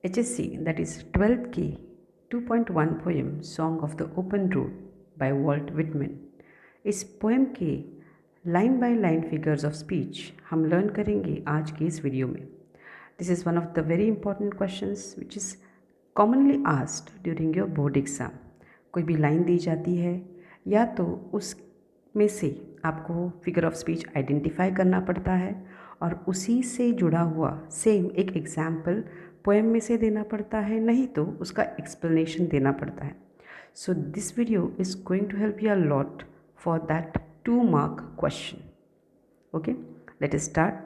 HSC, that is 12th K 2.1 poem Song of the Open Road by Walt Whitman. इस poem के line by line figures of speech हम learn करेंगे आज के इस video में. This is one of the very important questions which is commonly asked during your board exam. कोई भी लाइन दी जाती है या तो उसमें से आपको फिगर ऑफ स्पीच आइडेंटिफाई करना पड़ता है और उसी से जुड़ा हुआ सेम एक एग्जाम्पल पोएम में से देना पड़ता है, नहीं तो उसका एक्सप्लेनेशन देना पड़ता है. So this video is going to help you a lot for that 2-mark question. Okay, let us start.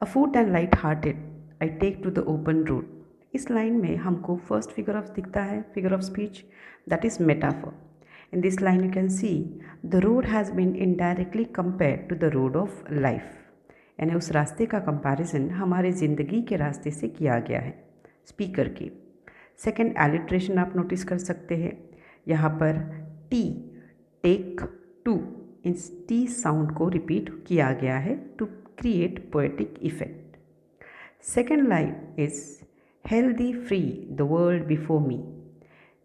A foot and light-hearted, I take to the open road. इस लाइन में हमको फर्स्ट फिगर ऑफ दिखता है, figure of speech, that is metaphor. In this line you can see the road has been indirectly compared to the road of life. यानी उस रास्ते का कंपैरिजन हमारे ज़िंदगी के रास्ते से किया गया है स्पीकर की. सेकेंड एलिट्रेशन आप नोटिस कर सकते हैं, यहाँ पर टी टेक टू इस टी साउंड को रिपीट किया गया है to create poetic effect. Second line is healthy free the world before me.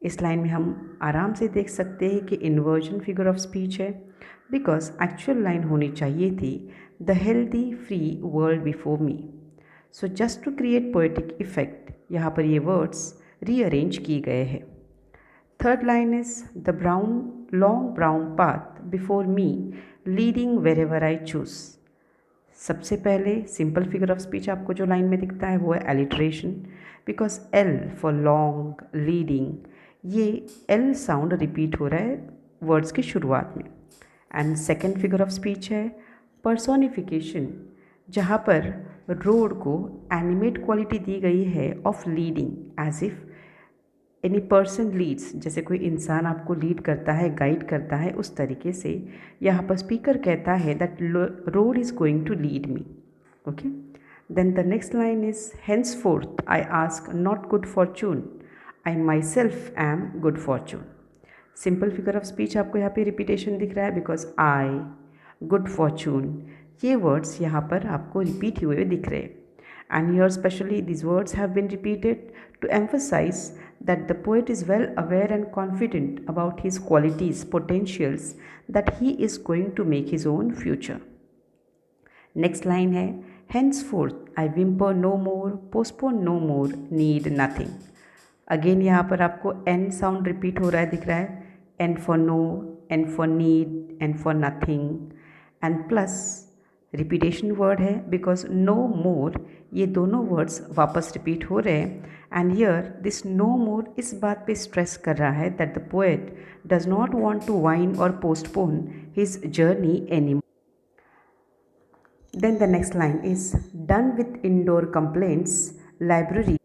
इस लाइन में हम आराम से देख सकते हैं कि इन्वर्जन फिगर ऑफ स्पीच है, बिकॉज एक्चुअल लाइन होनी चाहिए थी the healthy free world before me. So just to create poetic effect यहाँ पर ये वर्ड्स रीअरेंज किए गए हैं. Third line is the long brown path before me leading wherever I choose. सबसे पहले सिंपल फिगर ऑफ स्पीच आपको जो लाइन में दिखता है वो है alliteration, because L for long leading, ये एल साउंड रिपीट हो रहा है वर्ड्स की शुरुआत में. And second figure of speech है पर्सोनिफिकेशन, जहाँ पर रोड को एनिमेट क्वालिटी दी गई है of leading, as if any person leads, जैसे कोई इंसान आपको लीड करता है, गाइड करता है, उस तरीके से यहाँ पर स्पीकर कहता है that road is going to lead me. Okay, then the next line is henceforth I ask not good fortune, I myself am good fortune. Simple figure of speech आपको यहाँ पे रिपीटेशन दिख रहा है, because I, good fortune, ये words यहाँ पर आपको रिपीट हुए दिख रहे हैं. And here specially these words have been repeated to emphasize that the poet is well aware and confident about his qualities, potentials, that he is going to make his own future. Next line है henceforth I whimper no more, postpone no more, need nothing. Again यहाँ पर आपको n sound repeat हो रहा है, दिख रहा है, n for no, n for need, n for nothing, and plus repetition word है बिकॉज नो मोर, ये दोनों वर्ड्स वापस रिपीट हो रहे हैं. And here this no more इस बात पे स्ट्रेस कर रहा है that the poet does not want to whine or postpone his journey any. Then the next line is done with indoor complaints library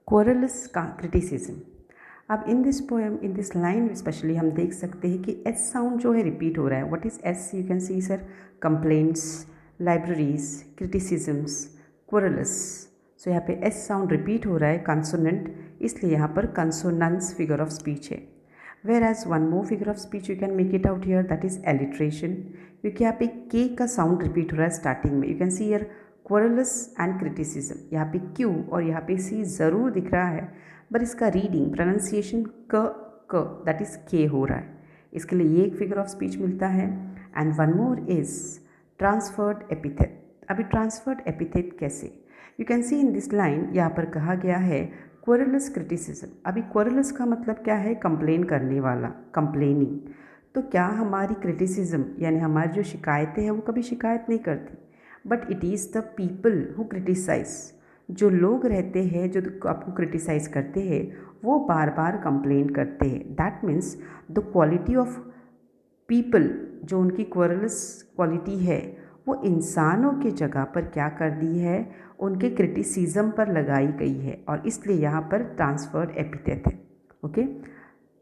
querulous criticism. अब in this poem, in this line specially हम देख सकते हैं कि S sound जो है repeat हो रहा है. What is S? You can see sir, complaints, libraries, criticisms, querulous. So यहाँ पे एस साउंड रिपीट हो रहा है कंसोनेंट, इसलिए यहाँ पर कंसोनेंस फिगर ऑफ स्पीच है. Whereas one more figure of speech you can make it out here, that is alliteration, क्योंकि यहाँ पे के का साउंड रिपीट हो रहा है स्टार्टिंग में. You can see here quarrels and criticism. यहाँ पे क्यू और यहाँ पे सी ज़रूर दिख रहा है, बट इसका रीडिंग प्रोनाउंसिएशन क दैट इज़ के हो रहा है. इसके लिए ये एक फिगर ऑफ स्पीच मिलता है. And one more is transferred epithet. अभी ट्रांसफर्ड एपिथेट कैसे? You can C in this line, यहाँ पर कहा गया है क्वेरलस क्रिटिसिज्म. अभी क्वेरलस का मतलब क्या है? कंप्लेन करने वाला, कंप्लेनिंग. तो क्या हमारी क्रिटिसिज्म यानी हमारी जो शिकायतें हैं वो कभी शिकायत नहीं करती, but it is the people who criticise. जो लोग रहते हैं जो आपको क्रिटिसाइज़ करते हैं वो बार बार कंप्लेन करते हैं. That means the quality of people, जो उनकी क्वेरलस क्वालिटी है, वो इंसानों के जगह पर क्या कर दी है? उनके क्रिटिसिज्म पर लगाई गई है, और इसलिए यहाँ पर ट्रांसफर्ड एपिथेट है. ओके,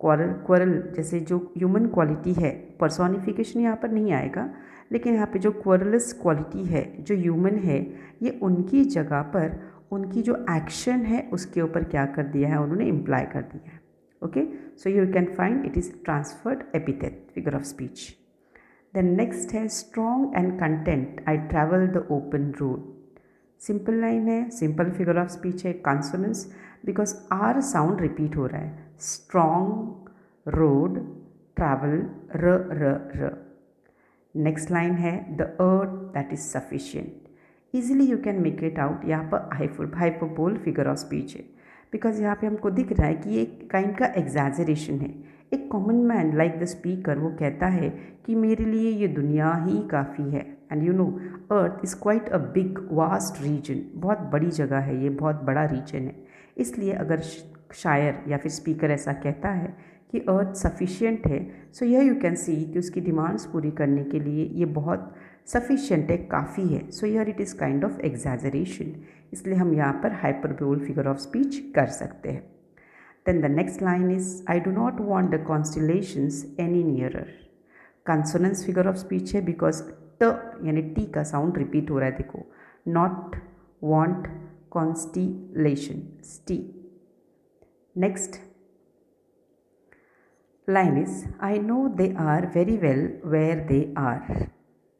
क्वेरल जैसे जो ह्यूमन क्वालिटी है, पर्सोनिफिकेशन यहाँ पर नहीं आएगा, लेकिन यहाँ पे जो क्वेरलस क्वालिटी है, जो ह्यूमन है, ये उनकी जगह पर उनकी जो एक्शन है उसके ऊपर क्या कर दिया है? उन्होंने इम्प्लाई कर दिया है. Okay, so you can find it is transferred epithet figure of speech. Then next है strong and content I travel the open road. Simple line है, सिंपल फिगर ऑफ स्पीच है, consonance, because R sound repeat हो रहा है. Strong, road, travel, र र र. Next line है the earth that is sufficient. Easily you can make it out. यहाँ पर हाइपरबोल फिगर ऑफ स्पीच है, बिकॉज यहाँ पे हमको दिख रहा है कि ये काइंड का एग्जैजरेशन है. एक common man like the speaker वो कहता है कि मेरे लिए ये दुनिया ही काफ़ी है. And you know earth is quite a big vast region. बहुत बड़ी जगह है, ये बहुत बड़ा रीजन है. इसलिए अगर शायर या फिर स्पीकर ऐसा कहता है कि अर्थ सफिशिएंट है, सो यह यू कैन सी कि उसकी डिमांड्स पूरी करने के लिए ये बहुत सफिशिएंट है, काफ़ी है. So here it is kind of exaggeration. इसलिए हम यहाँ पर हाइपरबोल फिगर ऑफ स्पीच कर सकते हैं. Then the next line is I do not want the constellations any nearer. Consonance figure of speech है, बिकॉज ट यानी टी का साउंड रिपीट हो रहा है. देखो, not want constellation, T. Next line is I know they are very well where they are.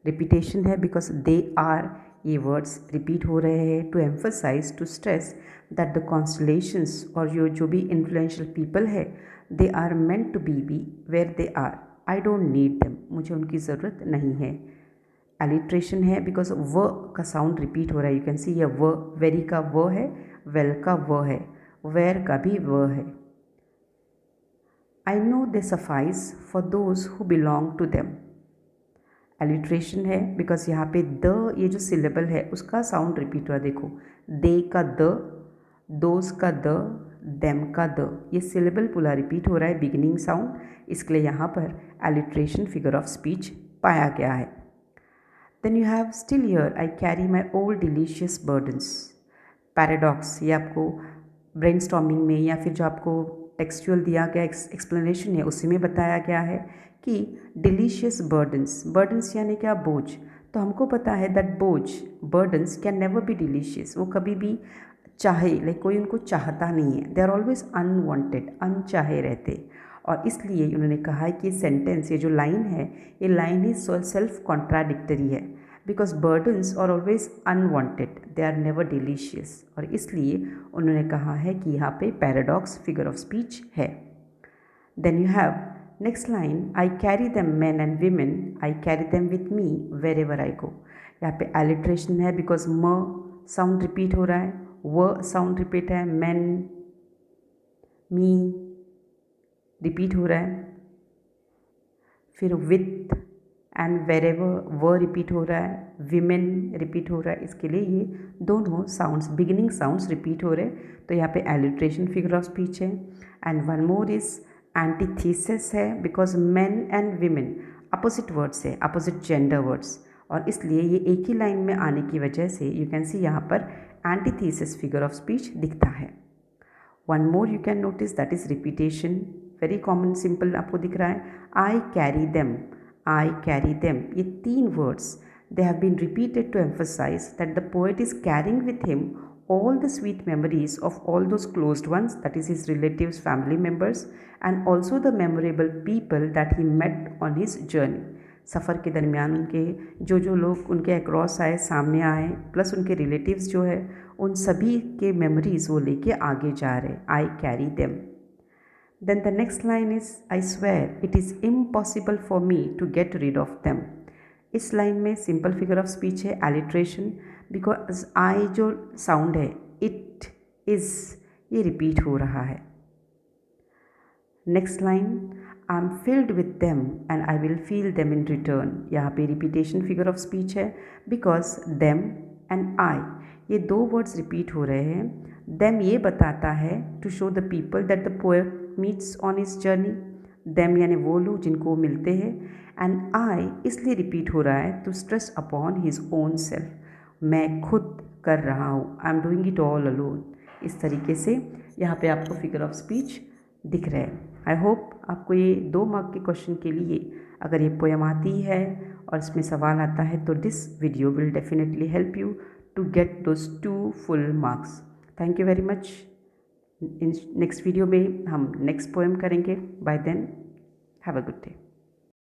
Repetition है, because they are ये वर्ड्स रिपीट हो रहे हैं to emphasise, to stress that the constellations और जो भी इन्फ्लुएंशियल पीपल है they are meant to be where they are. I don't need them, मुझे उनकी ज़रूरत नहीं है. एलिट्रेशन है, बिकॉज व का साउंड रिपीट हो रहा है. यू कैन सी ये व, वेरी का व है, वेल का व है, वेयर का भी व है. I know they suffice for those who belong to them. Alliteration है, बिकॉज यहाँ पे द ये जो सिलेबल है उसका साउंड रिपीट हुआ. देखो, दे का द, दोज का द, देम का द, ये सिलेबल पूरा रिपीट हो रहा है, बिगिनिंग साउंड. इसके लिए यहाँ पर एलिट्रेशन फिगर ऑफ स्पीच पाया गया है. Then you have still here I carry my old delicious burdens. Paradox, ये आपको ब्रेनस्टॉर्मिंग में या फिर जो आपको टेक्सचुअल दिया गया एक्सप्लेनेशन है उसी में बताया गया है कि डिलीशियस बर्डन्स, बर्डन्स यानी क्या, बोझ. तो हमको पता है दैट बोझ, burdens can never be delicious. वो कभी भी चाहे, लाइक कोई उनको चाहता नहीं है. दे आर ऑलवेज अनवांटेड, अनचाहे रहते. और इसलिए उन्होंने कहा है कि ये सेंटेंस, ये जो लाइन है, ये लाइन ही सेल्फ कॉन्ट्राडिक्टरी है, because burdens are always unwanted, they are never delicious. और इसलिए उन्होंने कहा है कि यहाँ पे पैराडॉक्स फिगर ऑफ स्पीच है. Then you have next line I carry them man and women, I carry them with me wherever I go. यहाँ पे एलिट्रेशन है, बिकॉज म साउंड रिपीट हो रहा है, व साउंड रिपीट है, मैन, मी रिपीट हो रहा है, फिर विथ एंड वेरेवर व रिपीट हो रहा है, विमेन रिपीट हो रहा है. इसके लिए ये दोनों साउंड्स, बिगिनिंग साउंड्स रिपीट हो रहे हैं. तो यहाँ पे एलिट्रेशन फिगर ऑफ स्पीच है. And one more is antithesis है, because men and women opposite words है, अपोजिट जेंडर वर्ड्स. और इसलिए ये एक ही लाइन में आने की वजह से यू कैन सी यहाँ पर एंटीथीसिस फिगर ऑफ स्पीच दिखता है. One more you can notice that is repetition, very common, simple आपको दिख रहा है. I carry them, I carry them, ये 3 words they have been repeated to emphasise that the poet is carrying with him all the sweet memories of all those closed ones, that is his relatives, family members, and also the memorable people that he met on his journey. सफ़र के दरमियान उनके जो लोग उनके across आए, सामने आए, plus उनके रिलेटिव्स जो है उन सभी के मेमोरीज़ वो लेके आगे जा रहे. आई carry them. Then the next line is I swear it is impossible for me to get rid of them. इस लाइन में सिंपल फिगर ऑफ स्पीच है, एलिट्रेशन, बिकॉज आई जो साउंड है, इट इज़, ये रिपीट हो रहा है. Next line I am filled with them and I will feel them in return. यहाँ पे रिपीटेशन फिगर ऑफ स्पीच है, बिकॉज देम एंड आई ये 2 वर्ड्स रिपीट हो रहे हैं. देम ये बताता है to show the people that the poet meets on his journey. Them यानी वो लोग जिनको मिलते हैं. एंड आई इसलिए रिपीट हो रहा है to stress upon his own self, मैं खुद कर रहा हूँ, I am doing it all alone. इस तरीके से यहाँ पे आपको फिगर ऑफ स्पीच दिख रहे हैं. आई होप आपको ये 2 मार्क के क्वेश्चन के लिए अगर ये पोएम आती है और इसमें सवाल आता है तो this video will definitely help you to get those 2 full marks. Thank you very much. Next video में हम नेक्स्ट पोएम करेंगे. Bye then have a good day.